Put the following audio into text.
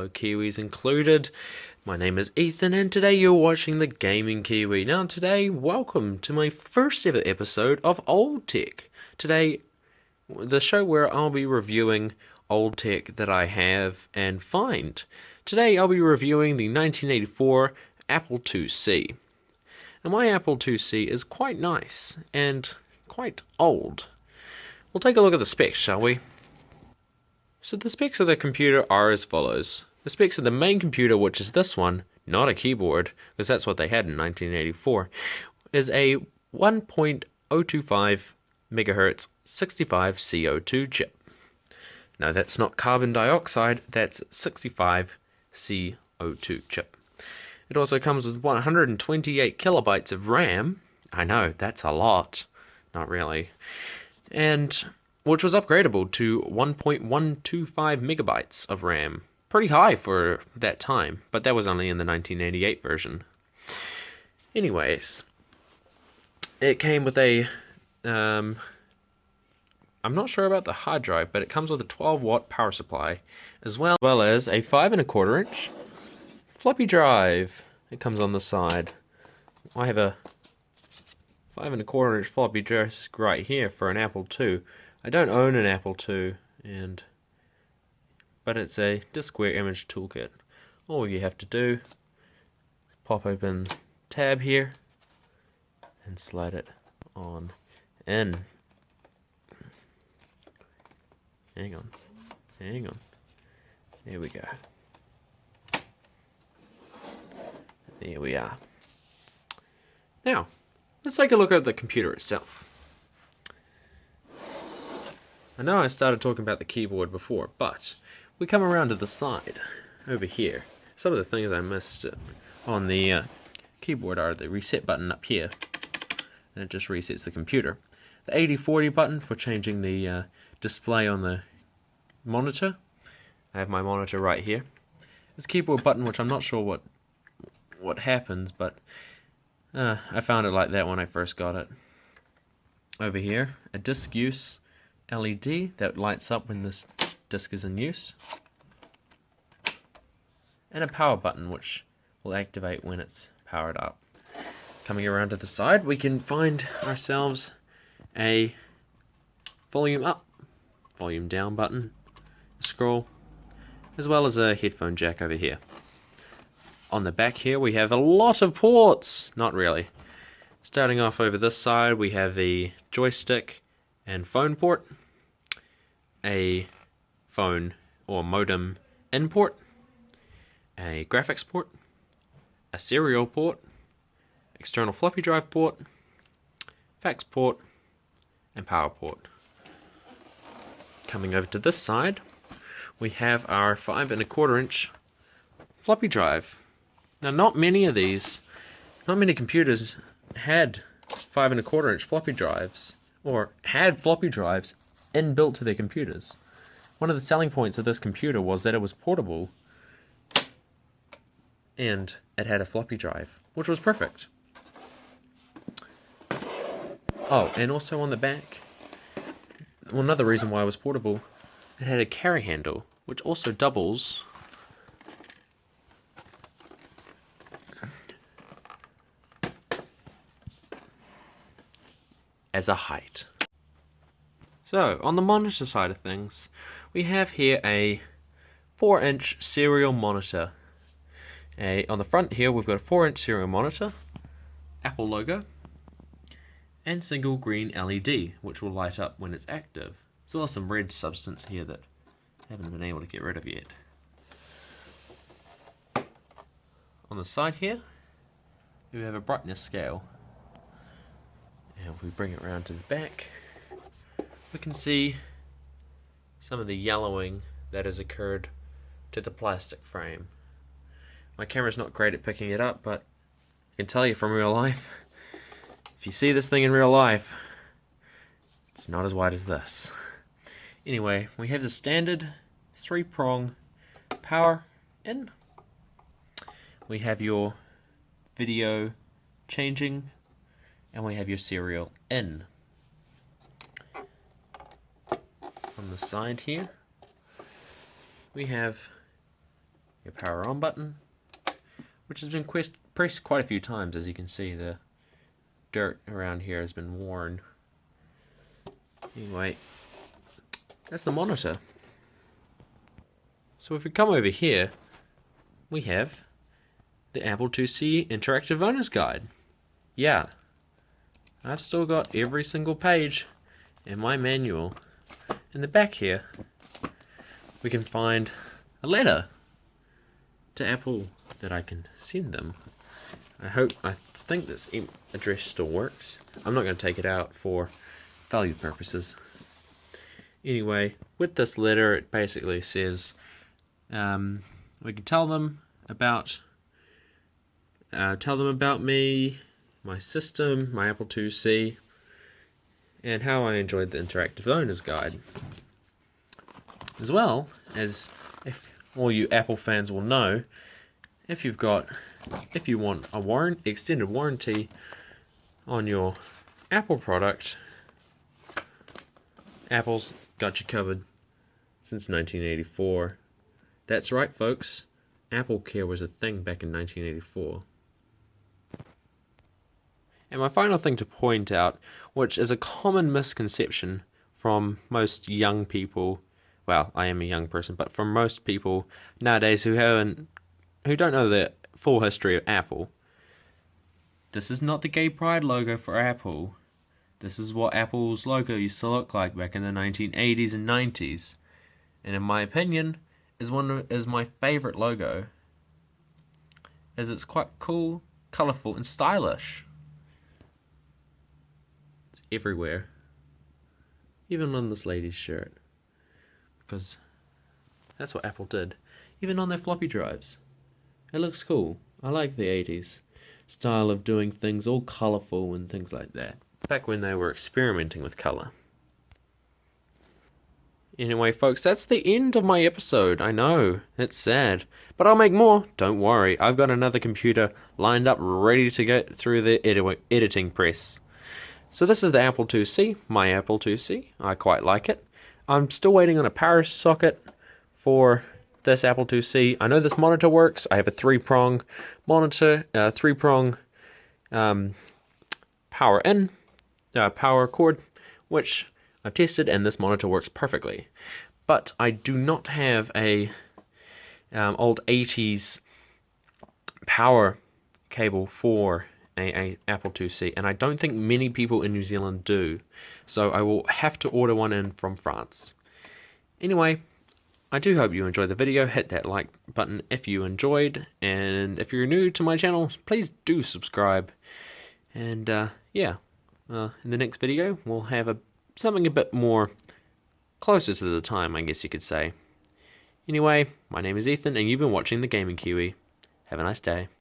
no Kiwis included. My name is Ethan, and today you're watching The Gaming Kiwi. Now today, welcome to my first ever episode of Old Tech. Today, the show where I'll be reviewing old tech that I have and find. Today I'll be reviewing the 1984 Apple IIc. Now my Apple IIc is quite nice and quite old. We'll take a look at the specs, shall we? So the specs of the computer are as follows. The specs of the main computer, which is this one, not a keyboard, because that's what they had in 1984, is a 1.025 megahertz 65 CO2 chip. Now that's not carbon dioxide, that's 65 CO2 chip. It also comes with 128 kilobytes of RAM. I know, that's a lot. Not really. And which was upgradable to 1.125 megabytes of RAM. Pretty high for that time, but that was only in the 1988 version. Anyways, it came with a, I'm not sure about the hard drive, but it comes with a 12-watt power supply, as well as a 5 1/4 inch floppy drive. It comes on the side. I have a 5 1/4 inch floppy disk right here for an Apple II. I don't own an Apple II, but it's a diskware image toolkit. All you have to do, pop open tab here and slide it on in. Hang on. There we go. There we are. Now, let's take a look at the computer itself. I know I started talking about the keyboard before, but we come around to the side, over here. Some of the things I missed on the keyboard are the reset button up here, and it just resets the computer. The 80/40 button for changing the display on the monitor. I have my monitor right here. This keyboard button, which I'm not sure what happens, but I found it like that when I first got it. Over here, a disk use LED that lights up when this disk is in use, and a power button which will activate when it's powered up. Coming around to the side, we can find ourselves a volume up, volume down button, a scroll, as well as a headphone jack over here. On the back here we have a lot of ports. Not really. Starting off over this side, we have the joystick and phone port, a phone or modem in port, a graphics port, a serial port, external floppy drive port, fax port, and power port. Coming over to this side, we have our 5 1/4 inch floppy drive. Now not many computers had 5 1/4 inch floppy drives, or had floppy drives inbuilt to their computers. One of the selling points of this computer was that it was portable and it had a floppy drive, which was perfect. Oh, and also on the back, well, another reason why it was portable, it had a carry handle, which also doubles as a height. So, on the monitor side of things, we have here a 4-inch serial monitor. On the front here, we've got a 4-inch serial monitor, Apple logo, and single green LED, which will light up when it's active. There's also some red substance here that I haven't been able to get rid of yet. On the side here, we have a brightness scale. And if we bring it around to the back, we can see some of the yellowing that has occurred to the plastic frame. My camera's not great at picking it up, but I can tell you from real life, if you see this thing in real life, it's not as white as this. Anyway, we have the standard 3-prong power in. We have your video changing, and we have your serial in. On the side here, we have your power on button, which has been pressed quite a few times. As you can see, the dirt around here has been worn. Anyway, that's the monitor. So if we come over here, we have the Apple IIc Interactive Owner's Guide. Yeah, I've still got every single page in my manual. In the back here, we can find a letter to Apple that I can send them. I think this address still works. I'm not going to take it out for value purposes. Anyway, with this letter, it basically says we can tell them about me, my system, my Apple IIc, and how I enjoyed the Interactive Owner's Guide. As well as, if all you Apple fans will know, if you want a extended warranty on your Apple product, Apple's got you covered since 1984. That's right, folks. Apple Care was a thing back in 1984. And my final thing to point out, which is a common misconception from most young people, well, I am a young person, but from most people nowadays who don't know the full history of Apple, this is not the gay pride logo for Apple. This is what Apple's logo used to look like back in the 1980s and 90s. And in my opinion, is my favorite logo, as it's quite cool, colorful, and stylish. It's everywhere, even on this lady's shirt, because that's what Apple did. Even on their floppy drives, it looks cool. I like the 80s style of doing things, all colorful and things like that, back when they were experimenting with color. Anyway, folks, that's the end of my episode. I know, it's sad, but I'll make more. Don't worry, I've got another computer lined up ready to get through the editing press. So this is the Apple IIc, my Apple IIc. I quite like it. I'm still waiting on a power socket for this Apple IIc. I know this monitor works. I have a 3-prong monitor, 3-prong power cord, which I've tested, and this monitor works perfectly. But I do not have a old 80s power cable for a Apple IIc, and I don't think many people in New Zealand do. So I will have to order one in from France. Anyway, I do hope you enjoyed the video. Hit that like button if you enjoyed, and if you're new to my channel, please do subscribe. And in the next video, we'll have something a bit more closer to the time, I guess you could say. Anyway, my name is Ethan, and you've been watching The Gaming Kiwi. Have a nice day.